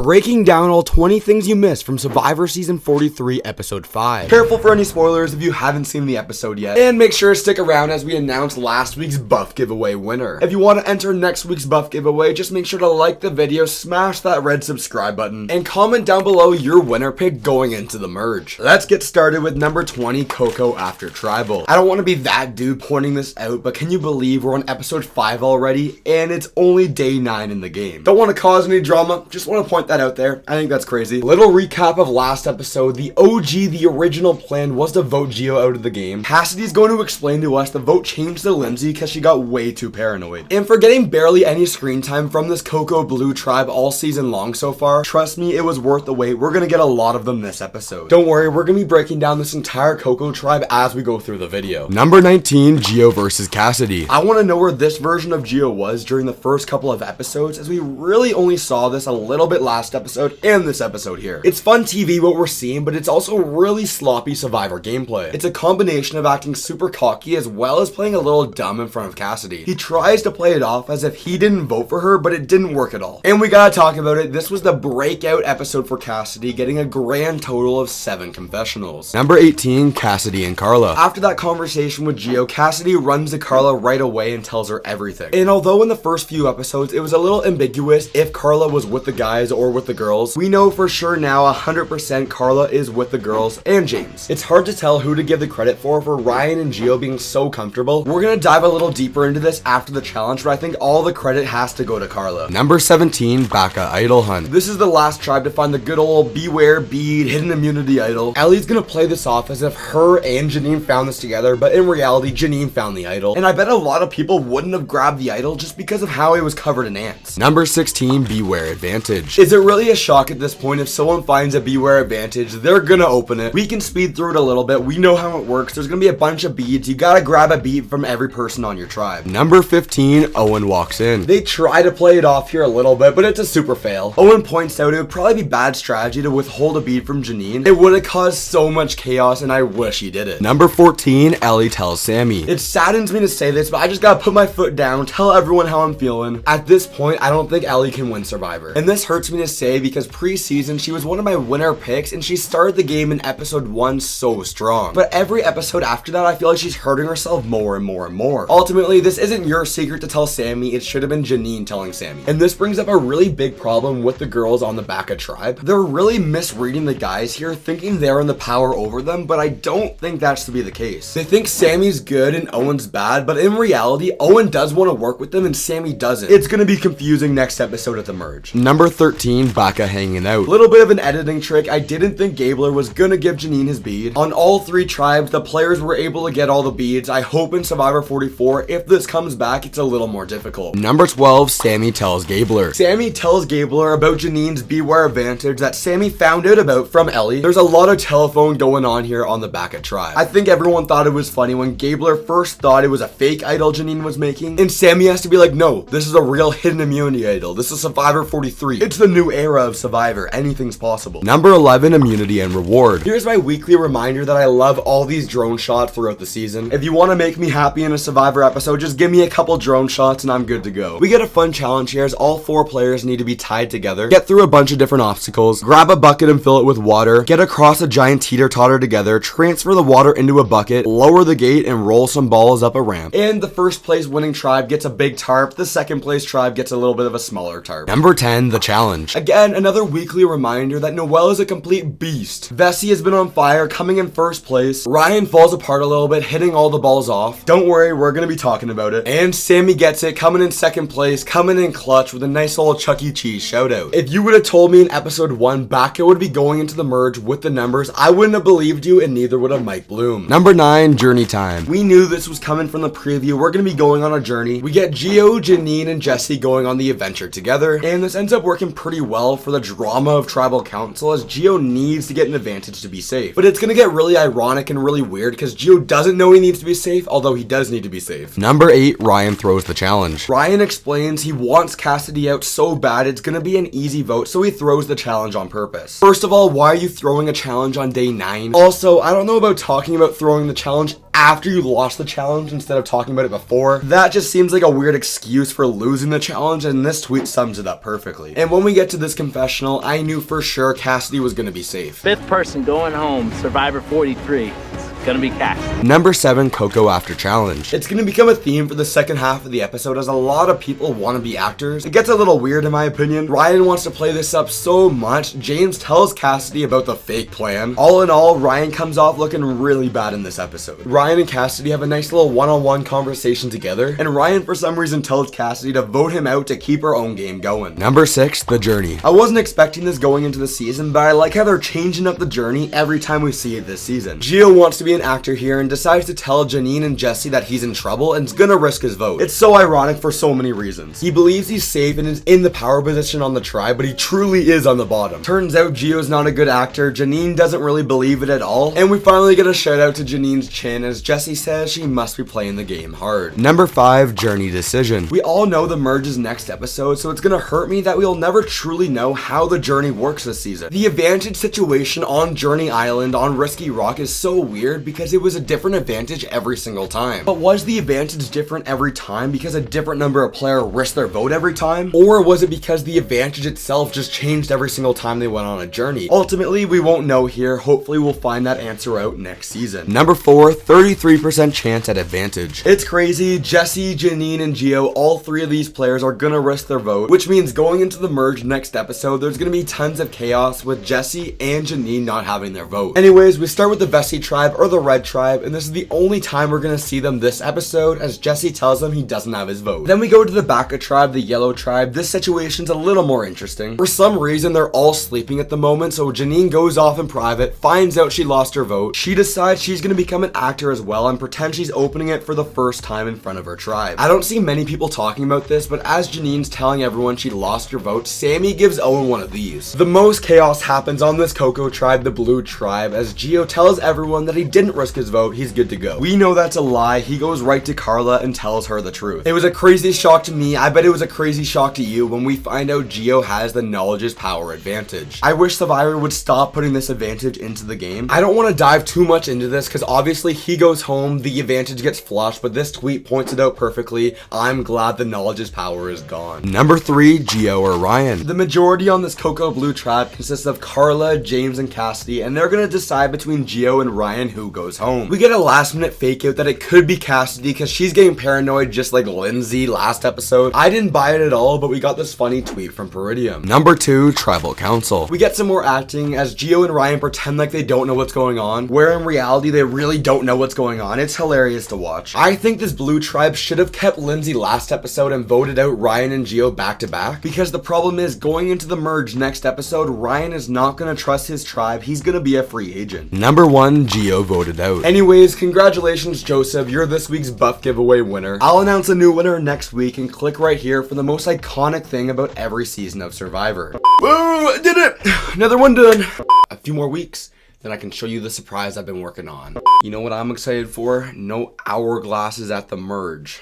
breaking down all 20 things you missed from Survivor Season 43, Episode 5. Careful for any spoilers if you haven't seen the episode yet, and make sure to stick around as we announce last week's buff giveaway winner. If you want to enter next week's buff giveaway, just make sure to like the video, smash that red subscribe button, and comment down below your winner pick going into the merge. Let's get started with number 20, Coco After Tribal. I don't want to be that dude pointing this out, but can you believe we're on episode 5 already, and it's only day 9 in the game? Don't want to cause any drama, just want to point that out there. I think that's crazy. Little recap of last episode. The the original plan was to vote Gio out of the game. Cassidy's going to explain to us the vote changed to Lindsay because she got way too paranoid. And for getting barely any screen time from this Coco Blue tribe all season long so far, trust me, it was worth the wait. We're gonna get a lot of them this episode. Don't worry, we're gonna be breaking down this entire Coco tribe as we go through the video. Number 19, Gio versus Cassidy. I want to know where this version of Gio was during the first couple of episodes, as we really only saw this a little bit last episode and this episode here. It's fun TV what we're seeing, but it's also really sloppy Survivor gameplay. It's a combination of acting super cocky as well as playing a little dumb in front of Cassidy. He tries to play it off as if he didn't vote for her, but it didn't work at all. And we gotta talk about it. This was the breakout episode for Cassidy, getting a grand total of 7 confessionals. Number 18, Cassidy and Carla. After that conversation with Gio, Cassidy runs to Carla right away and tells her everything. And although in the first few episodes it was a little ambiguous if Carla was with the guys or with the girls, we know for sure now 100% Carla is with the girls and James. It's hard to tell who to give the credit for Ryan and Gio being so comfortable. We're gonna dive a little deeper into this after the challenge, but I think all the credit has to go to Carla. Number 17, Baka Idol Hunt. This is the last tribe to find the good old beware bead hidden immunity idol. Ellie's gonna play this off as if her and Janine found this together, but in reality Janine found the idol, and I bet a lot of people wouldn't have grabbed the idol just because of how it was covered in ants. Number 16, Beware Advantage. Is it really a shock at this point if someone finds a Beware Advantage? They're gonna open it. We can speed through it a little bit. We know how it works. There's gonna be a bunch of beads. You gotta grab a bead from every person on your tribe. Number 15, Owen walks in. They try to play it off here a little bit, but it's a super fail. Owen points out it would probably be bad strategy to withhold a bead from Janine. It would have caused so much chaos, and I wish he did it. Number 14, Ellie tells Sammy. It saddens me to say this, but I just gotta put my foot down, tell everyone how I'm feeling. At this point, I don't think Ellie can win Survivor. And this hurts me to say because pre-season, she was one of my winner picks, and she started the game in episode 1 so strong. But every episode after that, I feel like she's hurting herself more and more and more. Ultimately, this isn't your secret to tell Sammy. It should have been Janine telling Sammy. And this brings up a really big problem with the girls on the Baka tribe. They're really misreading the guys here, thinking they're in the power over them, but I don't think that's to be the case. They think Sammy's good and Owen's bad, but in reality, Owen does want to work with them and Sammy doesn't. It's gonna be confusing next episode at the merge. Number 13, Baka hanging out. Little bit of an editing trick. I didn't think Gabler was gonna give Janine his bead. On all 3 tribes, the players were able to get all the beads. I hope in Survivor 44, if this comes back, it's a little more difficult. Number 12, Sammy tells Gabler. Sammy tells Gabler about Janine's Beware Advantage that Sammy found out about from Ellie. There's a lot of telephone going on here on the Baka tribe. I think everyone thought it was funny when Gabler first thought it was a fake idol Janine was making, and Sammy has to be like, no, this is a real hidden immunity idol. This is Survivor 43. It's the new era of Survivor. Anything's possible. Number 11, Immunity and Reward. Here's my weekly reminder that I love all these drone shots throughout the season. If you want to make me happy in a Survivor episode, just give me a couple drone shots and I'm good to go. We get a fun challenge here as all 4 players need to be tied together, get through a bunch of different obstacles, grab a bucket and fill it with water, get across a giant teeter-totter together, transfer the water into a bucket, lower the gate, and roll some balls up a ramp. And the first place winning tribe gets a big tarp, the second place tribe gets a little bit of a smaller tarp. Number 10, the challenge. Again, another weekly reminder that Noelle is a complete beast. Vessi has been on fire, coming in first place. Ryan falls apart a little bit, hitting all the balls off. Don't worry, we're gonna be talking about it. And Sammy gets it, coming in second place, coming in clutch with a nice old Chuck E. Cheese shout out. If you would have told me in episode 1 Baka would be going into the merge with the numbers, I wouldn't have believed you, and neither would have Mike Bloom. Number 9, Journey Time. We knew this was coming from the preview. We're gonna be going on a journey. We get Gio, Janine, and Jesse going on the adventure together, and this ends up working pretty well for the drama of Tribal Council as Gio needs to get an advantage to be safe. But it's gonna get really ironic and really weird because Gio doesn't know he needs to be safe, although he does need to be safe. Number 8, Ryan throws the challenge. Ryan explains he wants Cassidy out so bad it's gonna be an easy vote, so he throws the challenge on purpose. First of all, why are you throwing a challenge on day 9? Also, I don't know about talking about throwing the challenge after you lost the challenge instead of talking about it before. That just seems like a weird excuse for losing the challenge, and this tweet sums it up perfectly. And when we get get to this confessional, I knew for sure Cassidy was gonna be safe. Fifth person going home, Survivor 43. It's gonna be Cassidy. Number 7, Coco After Challenge. It's gonna become a theme for the second half of the episode as a lot of people want to be actors. It gets a little weird in my opinion. Ryan wants to play this up so much. James tells Cassidy about the fake plan. All in all, Ryan comes off looking really bad in this episode. Ryan and Cassidy have a nice little one-on-one conversation together, and Ryan for some reason tells Cassidy to vote him out to keep her own game going. Number 6, The Journey. I wasn't expecting this going into the season, but I like how they're changing up the journey every time we see it this season. Gio wants to be an actor here and decides to tell Janine and Jesse that he's in trouble and is gonna risk his vote. It's so ironic for so many reasons. He believes he's safe and is in the power position on the tribe, but he truly is on the bottom. Turns out Gio's not a good actor, Janine doesn't really believe it at all, and we finally get a shout out to Janine's chin as Jesse says she must be playing the game hard. Number 5, Journey Decision. We all know the merge is next episode, so it's gonna hurt me that we'll never truly know how the journey works this season. The advantage situation on Journey Island on Risky Rock is so weird because it was a different advantage every single time. But was the advantage different every time because a different number of players risked their vote every time? Or was it because the advantage itself just changed every single time they went on a journey? Ultimately, we won't know here. Hopefully, we'll find that answer out next season. Number 4, 33% chance at advantage. It's crazy. Jesse, Janine, and Gio, all 3 of these players are gonna risk their vote, which means going into the merge next episode, there's gonna be tons of chaos with Jesse and Janine not having their vote. Anyways, we start with the Vessi tribe or the Red tribe, and this is the only time we're gonna see them this episode as Jesse tells them he doesn't have his vote. Then we go to the Baka tribe, the Yellow tribe. This situation's a little more interesting. For some reason, they're all sleeping at the moment, so Janine goes off in private, finds out she lost her vote. She decides she's gonna become an actor as well and pretend she's opening it for the first time in front of her tribe. I don't see many people talking about this, but as Janine's telling everyone she lost her vote, Sammy gives Owen one of these. The most chaos happens on this Coco tribe, the Blue tribe, as Gio tells everyone that he didn't risk his vote, he's good to go. We know that's a lie. He goes right to Carla and tells her the truth. It was a crazy shock to me. I bet it was a crazy shock to you when we find out Gio has the knowledge is power advantage. I wish Survivor would stop putting this advantage into the game. I don't want to dive too much into this because obviously he goes home, the advantage gets flushed, but this tweet points it out perfectly. I'm glad the knowledge is power is gone. Number 3, Gio or Ryan. The majority on this Coco Blue tribe consists of Carla, James, and Cassidy, and they're gonna decide between Gio and Ryan who goes home. We get a last minute fake out that it could be Cassidy because she's getting paranoid just like Lindsay last episode. I didn't buy it at all, but we got this funny tweet from Peridium. Number 2, Tribal Council. We get some more acting as Gio and Ryan pretend like they don't know what's going on, where in reality they really don't know what's going on. It's hilarious to watch. I think this Blue tribe should have kept Lindsay last episode and voted out Ryan and Gio back to back, because the problem is going into the merge next episode, Ryan is not going to trust his tribe. He's going to be a free agent. Number 1, Gio voted out. Anyways, congratulations Joseph, you're this week's buff giveaway winner. I'll announce a new winner next week, and click right here for the most iconic thing about every season of Survivor. Woo, I did it! Another one done. A few more weeks, then I can show you the surprise I've been working on. You know what I'm excited for? No hourglasses at the merge.